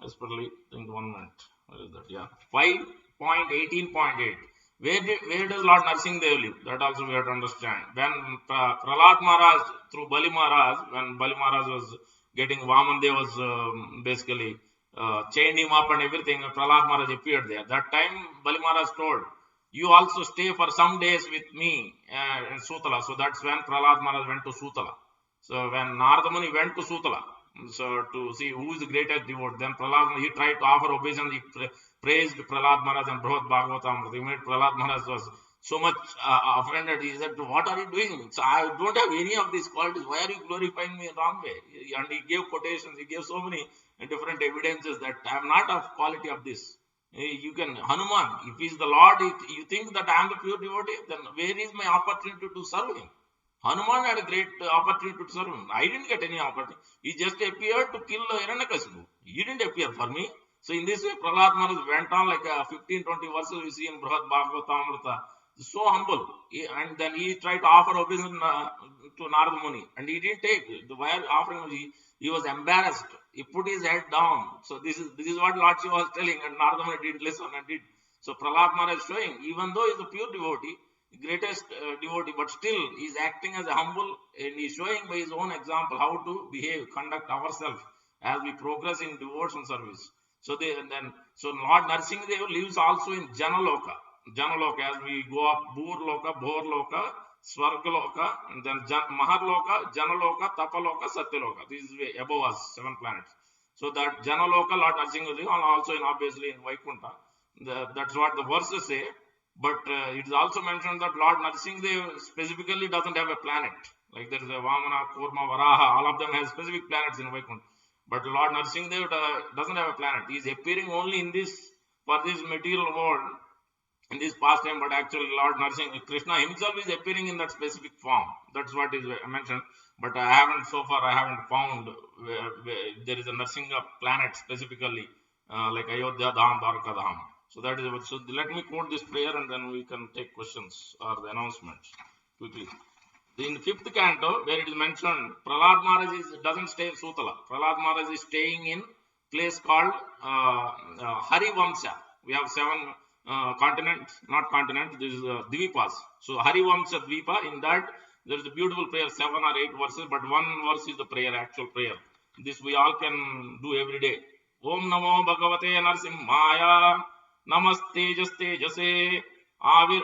especially think 1 minute. Where is that? Yeah, 5.18.8. Where does Lord Narasimha live? That also we have to understand. When Prahlad Maharaj through Bali Maharaj, when Bali Maharaj was getting Vaman, they was basically chained him up and everything. Prahlad Maharaj appeared there. That time Bali Maharaj told, you also stay for some days with me in Sutala. So that's when Prahlad Maharaj went to Sutala. So when Narada Muni went to Sutala, so to see who is the greatest devotee, then Prahlad, he tried to offer obeisance. He praised Prahlad Maharaj and Brihad Bhagavatam. He made Prahlad Maharaj was so much offended. He said, what are you doing? So I don't have any of these qualities. Why are you glorifying me in wrong way? And he gave quotations. He gave so many different evidences that I am not of quality of this. You can, Hanuman, if he is the Lord, you think that I am the pure devotee, then where is my opportunity to serve him? Hanuman had a great opportunity to serve him. I didn't get any opportunity. He just appeared to kill Hiranyakasipu. He didn't appear for me. So in this way, Prahlad Maharaj went on like 15-20 verses we see in Brihad Bhagavatamrita. So humble. And then he tried to offer obeisance to Narada Muni. And he didn't take. While offering, he was embarrassed. He put his head down. So this is what Lord Shiva was telling, and Narada Muni didn't listen and did. So Prahlad Maharaj is showing, even though he is a pure devotee, greatest devotee, but still he is acting as a humble, and he is showing by his own example how to behave, conduct ourselves as we progress in devotion service. So Lord Narasimha lives also in Janaloka. Janaloka, as we go up, Burloka, Bhorloka, Swargaloka, and then Maharloka, Janaloka, Tapaloka, Satyaloka. This is above us, 7 planets. So that Janaloka, Lord Narasimha lives, and also obviously in Vaikuntha. That's what the verses say. But it is also mentioned that Lord Narasimha specifically doesn't have a planet. Like there is a Vamana, Kurma, Varaha, all of them have specific planets in Vaikuntha. But Lord Narasimha doesn't have a planet. He is appearing only in this, for this material world, in this pastime, but actually Lord Narasimha, Krishna himself is appearing in that specific form. That's what is mentioned. But I haven't found where there is a Narasimha planet specifically, like Ayodhya Dham, Dwarka Dham. So that is, so let me quote this prayer and then we can take questions or the announcements quickly. In the 5th canto, where it is mentioned, Prahlad Maharaj doesn't stay in Sutala. Prahlad Maharaj is staying in place called Harivamsa. We have 7 continents, not continents, this is Dvipas. So Harivamsa Dvipa, in that there is a beautiful prayer, 7 or 8 verses, but one verse is the prayer, actual prayer. This we all can do every day. Om Namo Bhagavate Narasimhaya, Namaste Jaste Jase, Avir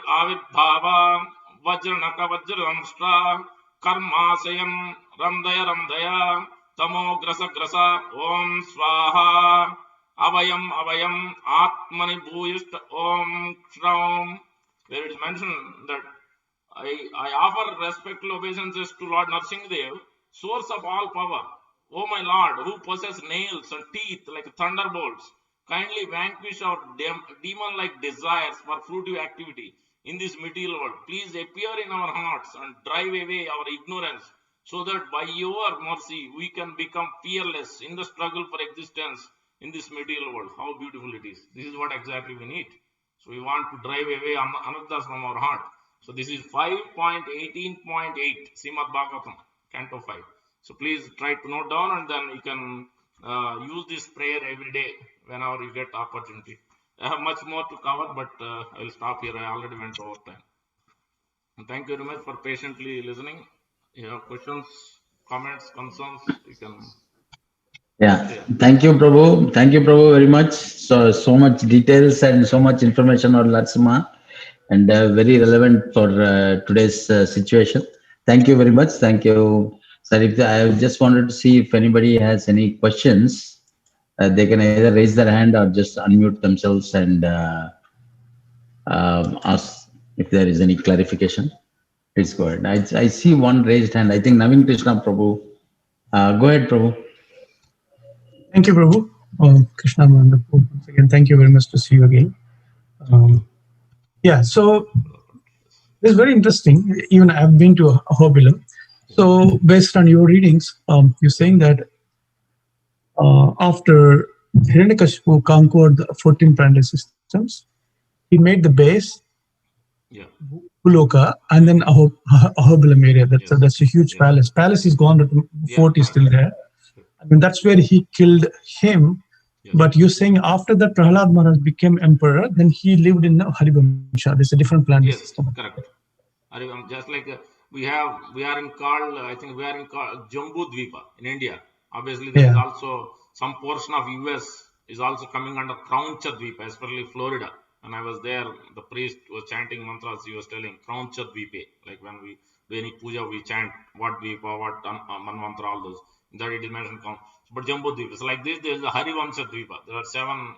Bhava, Vajranaka Vajramstra, Karmasayam, Ramdaya, Tamo Grasa, Om Swaha, Avayam, Atmani Bhuyist, Om Shraum. Where it is mentioned that I offer respectful obeisances to Lord Narasimha, source of all power. O my Lord, who possess nails and teeth like thunderbolts, kindly vanquish our demon-like desires for fruitive activity in this material world. Please appear in our hearts and drive away our ignorance, so that by your mercy we can become fearless in the struggle for existence in this material world. How beautiful it is. This is what exactly we need. So we want to drive away anarthas from our heart. So this is 5.18.8 Srimad Bhagavatam, Canto 5. So please try to note down, and then you can use this prayer every day whenever you get opportunity. I have much more to cover, but I will stop here. I already went over time. And thank you very much for patiently listening. If you have questions, comments, concerns, you can. Yeah. Yeah. Thank you, Prabhu. Thank you, Prabhu, very much. So much details and so much information on Narasimha, and very relevant for today's situation. Thank you very much. Thank you, sir. If I just wanted to see if anybody has any questions, they can either raise their hand or just unmute themselves and ask if there is any clarification. Please go ahead. I see one raised hand. I think Navin Krishna Prabhu. Go ahead, Prabhu. Thank you, Prabhu. Krishna, wonderful. Once again, thank you very much to see you again. Thank you. Yeah, so it's very interesting. Even I've been to Ahobilam. So, based on your readings, you're saying that after Hiranyakashipu conquered the 14 planetary systems, he made the base Yeah. Puloka and then Ahobilam area. Yes. That's a huge Yes. palace. Palace is gone, but the Yeah. fort is Correct. still there. I mean, that's where he killed him. Yes. But you're saying after that Prahlad Maharaj became emperor, then he lived in Harivamsha. There's a different planetary Yes. system. Correct. Just like we are in called, I think we are in called Jambu Dvipa in India. Obviously, there is Yeah. also some portion of US is also coming under Krauncha Dvipa, especially Florida. When I was there, the priest was chanting mantras. He was telling Krauncha Dvipe, like when we do any puja, we chant what Dvipa, what Manvantra, all those. That it is mentioned. But Jambu Dvipa, so like this, there is a Harivamsa Dvipa. There are 7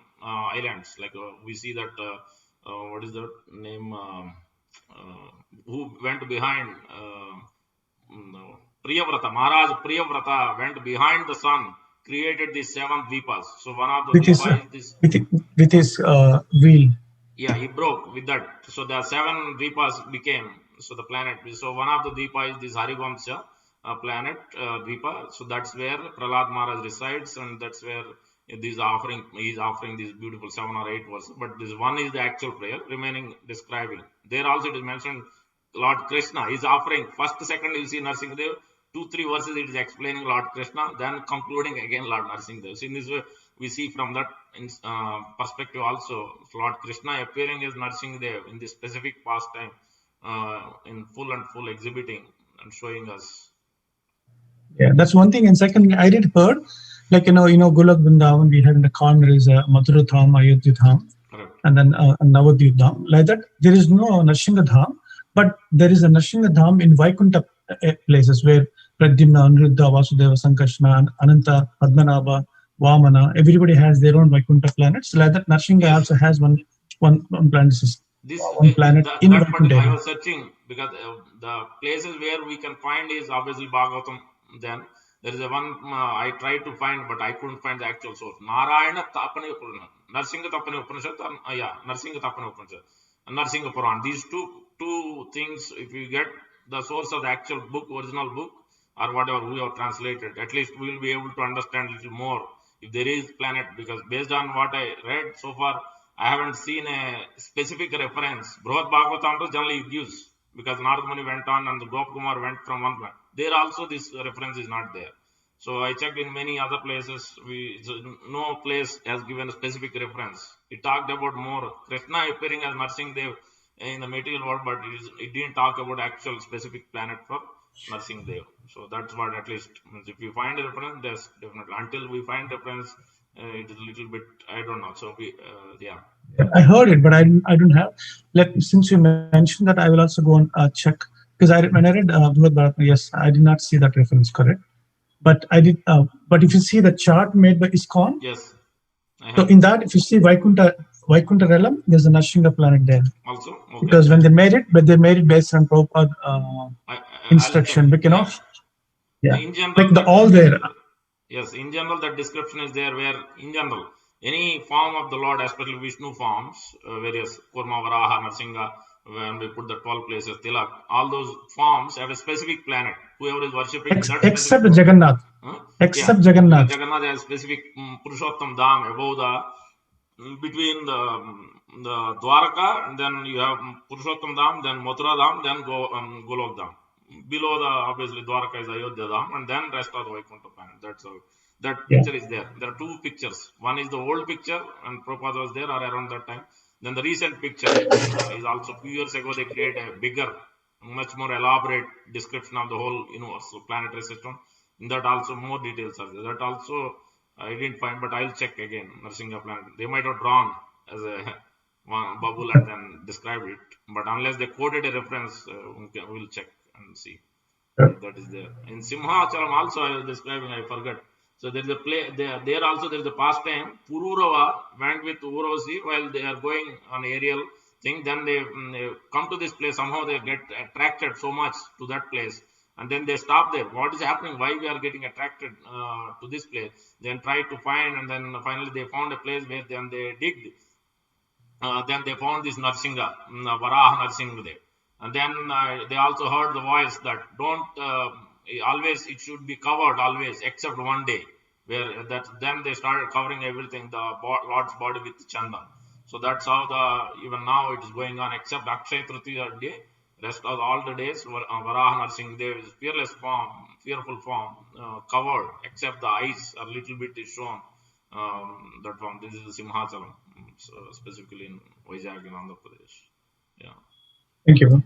islands. Like we see that. What is the name? Uh, who went behind Priyavrata, Maharaj Priyavrata went behind the sun, created these 7 dvipas. So one of the With his dvipa is this. with his wheel. Yeah, he broke with that. So the 7 dvipas became so the planet. So one of the dvipa is this Harivamsa planet dvipa. So that's where Prahlad Maharaj resides, and that's where he's offering these beautiful 7 or 8 verses. But this one is the actual prayer, remaining describing. There also it is mentioned Lord Krishna is offering first, second you see Narasimha, 2, 3 verses it is explaining Lord Krishna, then concluding again Lord Narasimha. So in this way we see from that perspective also Lord Krishna appearing as Narasimha in this specific pastime in full and full exhibiting and showing us. Yeah, that's one thing. And second, I did heard, like Golak Vrindavan, we had in the corner is Mathura Dham, Ayodhya Dham, Correct. and then Navadvip Dham. Like that, there is no Narsingha Dham, but there is a Narsingha Dham in Vaikuntha places where Pradyumna, Aniruddha, Vasudeva, Sankarshana, Ananta, Padmanabha, Vamana, everybody has their own Vaikuntha planets. Like that, Narsingha Yes. also has one planet system, one planet in That Vaikuntha I area. was searching because the places where we can find is obviously Bhagavatam. Then there is a one I tried to find, but I couldn't find the actual source. Narayana Tapane Upanishad, Narsingha Tapane Upanishad, Narsingha Tapane Upanishad, and Narsingha Puran. These two things, if you get the source of the actual book, original book, or whatever we have translated, at least we will be able to understand a little more if there is planet. Because based on what I read so far, I haven't seen a specific reference. Brihad Bhagavatam generally gives, because Narad Muni went on and the Gopkumar went from one planet. There also this reference is not there. So I checked in many other places. No place has given a specific reference. It talked about more Krishna appearing as Narsingh Dev in the material world, but it didn't talk about actual specific planet for Narsingh Dev. So that's what at least means. If you find a reference, there's definitely. Until we find reference, it is a little bit, I don't know. So we yeah. I heard it, but I don't have. Since you mentioned that, I will also go and check because when I read Bhagavad Bharat, yes, I did not see that reference, correct? But I did. But if you see the chart made by Iskcon, Yes, I so have in that, if you see Vaikuntha realm, there's a Narsingha planet there. also. Okay. Because when they made it, but they made it based on Prabhupada I'll check. instruction. But Yeah. yeah, In general, like all there. yes, in general, that description is there where, in general, any form of the Lord, especially Vishnu forms, various Kurma, Varaha, Narsingha, when we put the 12 places, Tilak, all those forms have a specific planet. Whoever is worshipping that Except specific. Jagannath. Yeah, Except Jagannath. Jagannath has specific Purushottam Dham above between the Dwaraka, and then you have Purushottam Dham, then Mathura Dham, then Golok Dham. Below the obviously Dwaraka is Ayodhya Dham, and then rest of the Vaikuntha planet. That's all. That picture is there. There are 2 pictures. One is the old picture, and Prabhupada was there or around that time. Then the recent picture is also few years ago. They created a bigger, much more elaborate description of the whole universe, so planetary system. In that also more details are there. That also I didn't find, but I'll check again. Narasimha planet. They might have drawn as a one bubble and then described it, but unless they quoted a reference, we'll check and see if that is there. In Simhachalam also I was describing, I forgot. So there is a play there also there is a pastime. Pururava went with Uravasi while they are going on aerial thing. Then they come to this place. Somehow they get attracted so much to that place, and then they stop there. What is happening? Why we are getting attracted to this place? Then try to find, and then finally they found a place where then they digged. Then they found this Narasimha, Varaha Narasimha there. And then they also heard the voice that don't always, it should be covered always except one day, where that then they started covering everything, the Lord's body with chandan. So that's how even now it is going on, except Akshay Tritiya day. Rest of all the days, Varaha Narasimha Dev is fearless form, fearful form, covered, except the eyes a little bit is shown. That form. This is the Simhachalam, so specifically in Vizag in Andhra Pradesh. Yeah. Thank you.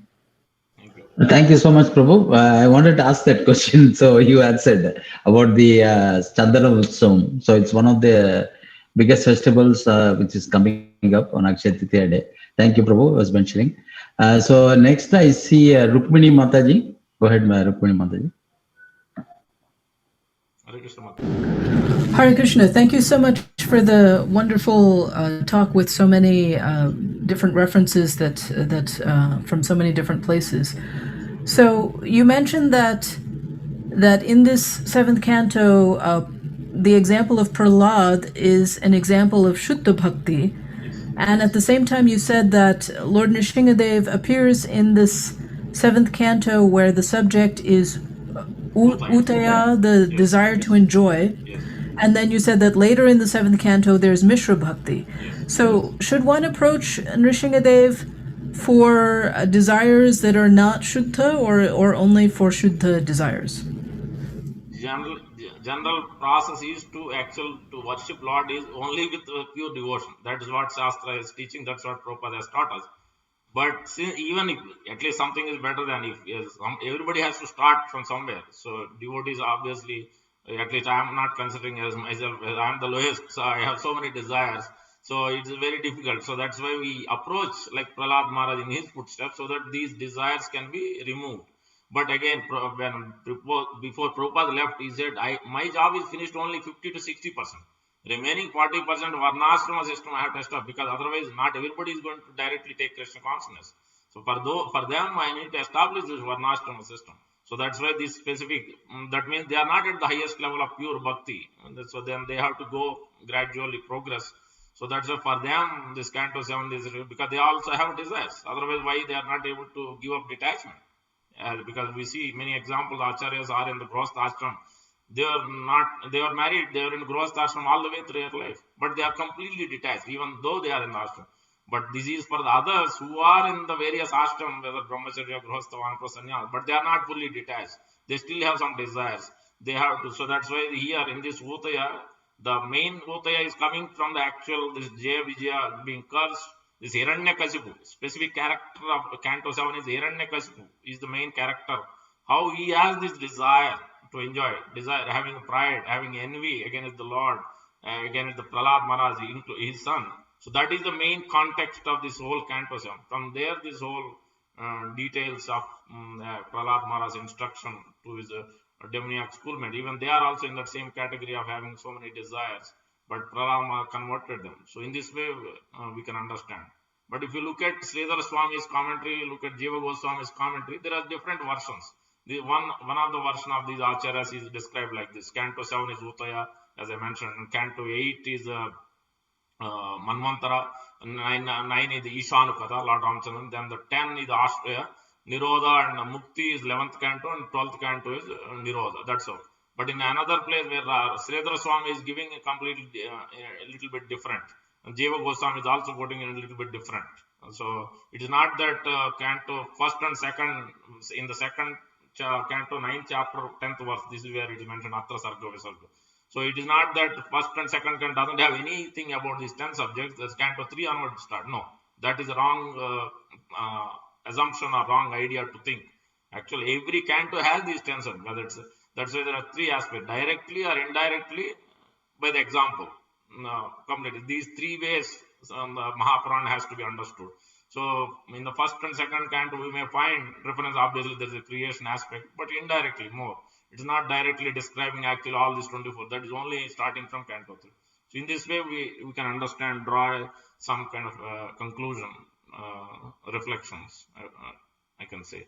Thank you. Thank you so much, Prabhu. I wanted to ask that question, so you answered about the Chandana Utsavam. So it's one of the biggest festivals which is coming up on Akshay Tritiya Day. Thank you, Prabhu, was mentioning. So next I see Rukmini Mataji. Go ahead, Rukmini Mataji. Hare Krishna. Hare Krishna. Thank you so much for the wonderful talk with so many different references that from so many different places. So you mentioned that in this seventh canto, the example of Prahlad is an example of Shuddha Bhakti. Yes. And at the same time, you said that Lord Nrsimhadev appears in this seventh canto where the subject is Utaya, the desire to enjoy. Yes. And then you said that later in the seventh canto, there's Mishra Bhakti. Yes. So should one approach Nrsimhadev for desires that are not Shuddha or only for Shuddha desires? General process is to worship Lord is only with pure devotion. That is what Shastra is teaching. That's what Prabhupada has taught us. But even if at least something is better than if everybody has to start from somewhere. So devotees obviously, at least I am not considering as myself, I am the lowest, so I have so many desires. So it's very difficult. So that's why we approach like Prahlad Maharaj in his footsteps, so that these desires can be removed. But again, before Prabhupada left, he said, my job is finished only 50 to 60%. Remaining 40% Varnashrama system I have to establish, because otherwise not everybody is going to directly take Krishna consciousness. So for them, I need to establish this Varnashrama system. So that's why this specific, that means they are not at the highest level of pure bhakti. And so then they have to go gradually progress. So that's why for them, this canto 7 is because they also have desires. Otherwise, why they are not able to give up detachment? Because we see many examples, acharyas are in the grostha ashram. They are married, they are in grostha ashram all the way through their life, but they are completely detached, even though they are in the ashram. But this is for the others who are in the various ashram, whether brahmacharya, grostha, vanaprastha, but they are not fully detached. They still have some desires. They have to. So that's why here in this Utaya, the main Utaya is coming from the actual this Jaya Vijaya being cursed. This Hiranyakasipu, specific character of Canto 7 is Hiranyakasipu, is the main character. How he has this desire to enjoy, desire, having pride, having envy against the Lord, against the Prahlad Maharaj, into his son. So that is the main context of this whole Canto 7. From there, this whole details of Prahlad Maharaj's instruction to his demoniac schoolmate, even they are also in that same category of having so many desires. But Prahlad converted them. So in this way, we can understand. But if you look at Sridhar Swami's commentary, look at Jiva Goswami's commentary, there are different versions. One of the version of these acharyas is described like this. Canto 7 is Utaya, as I mentioned, and Canto 8 is Manvantara, 9 is the Ishanukata, Lord Ramchandran, then the 10 is the Ashraya, Nirodha and Mukti is 11th canto, and 12th canto is Nirodha. That's all. But in another place where Sridhar Swami is giving a completely a little bit different, and Jiva Goswami is also putting it a little bit different. So it is not that canto first and second, in the second canto 9th chapter 10th verse, this is where it is mentioned Atra Sarga Visarga. So it is not that first and second canto doesn't have anything about these 10 subjects. There's canto 3 onward start. No, that is a wrong assumption or wrong idea to think. Actually, every canto has these 10 subjects. That's why there are 3 aspects: directly or indirectly by the example. Completely. These three ways the Mahapurana has to be understood. So in the first and second canto, we may find reference, obviously there is a creation aspect, but indirectly more. It's not directly describing actually all these 24. That is only starting from canto 3. So in this way, we can understand, draw some kind of conclusion, reflections, I can say.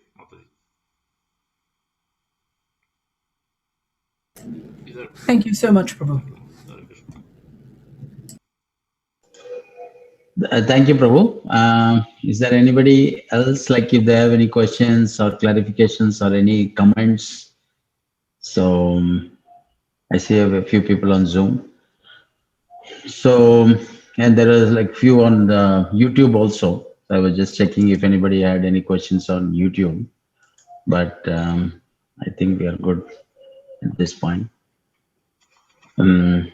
Thank you so much, Prabhu. Thank you, Prabhu. Is there anybody else, like if they have any questions or clarifications or any comments? So I see a few people on Zoom. So, and there is like few on the YouTube also. So I was just checking if anybody had any questions on YouTube, but I think we are good at this point. Any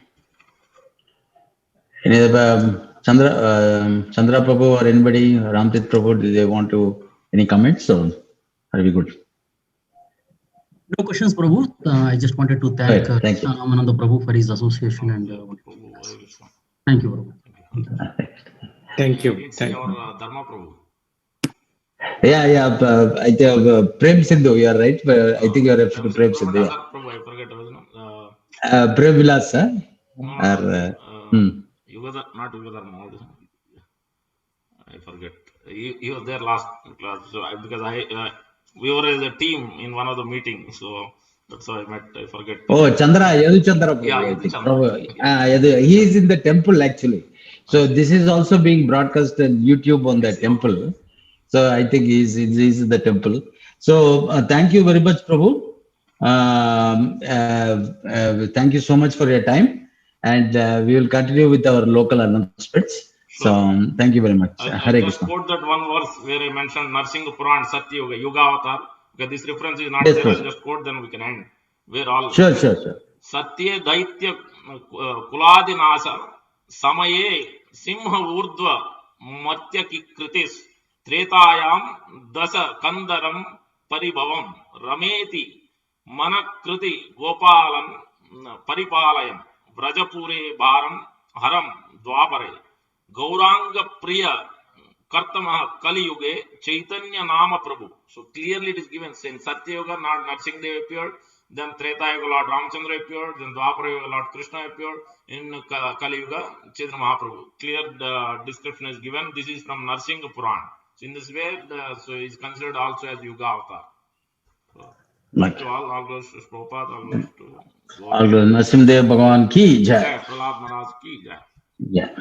other Chandra Prabhu or anybody, Ramtit Prabhu, do they want to any comments or are we good? No questions, Prabhu. I just wanted to thank Ananda Prabhu for his association and thank you, Prabhu. Thank you. Thank you. Dharma Prabhu. Yeah. I think Prem Sindhu, you are right. I think you are referring to Prem Sindhu. Yeah. Prabhu, I forget his name. Prem Vilas, huh? Yugadhar, not Yugadhar. I forget. He was there last class, so because we were as a team in one of the meetings, so that's how I met. I forget. Oh, Chandra, Yadu Chandra Prabhu. Yeah, I think. Chandra. He is in the temple actually. So this is also being broadcast on YouTube on the temple. So I think he is in the temple. So thank you very much, Prabhu. Thank you so much for your time, and we will continue with our local announcements. Sure. So thank you very much. I just quote that one verse where I mentioned Narasimha Purana Satya Yoga, Yuga Avatar. Because this reference is not there, I'll just quote, then we can end. Where all sure. Satya Daitya Kuladi Nasa Samaye Simha Urdva Matya Kritis Tretayam Dasa Kandaram Paribhavam Rameti Manakriti Gopalam Paripalayam Vrajapure Bharam Haram Dwapare Gauranga Priya Kartama Kali Yuge Chaitanya Nama Prabhu. So clearly it is given in Satya Yoga, not Narasimha appeared, then Treta Yoga Lord Ramchandra appeared, then Dwapara Yoga Lord Krishna appeared, in Kali Yuga Chaitanya Mahaprabhu. Clear description is given. This is from Narasimha Purana. So in this way, so is considered also as Yuga Avatar. So, thank you all goes to Prabhupada, all goes to Narasimha Bhagavan ki jai. Prahlad Maharaj ki jai. Yeah.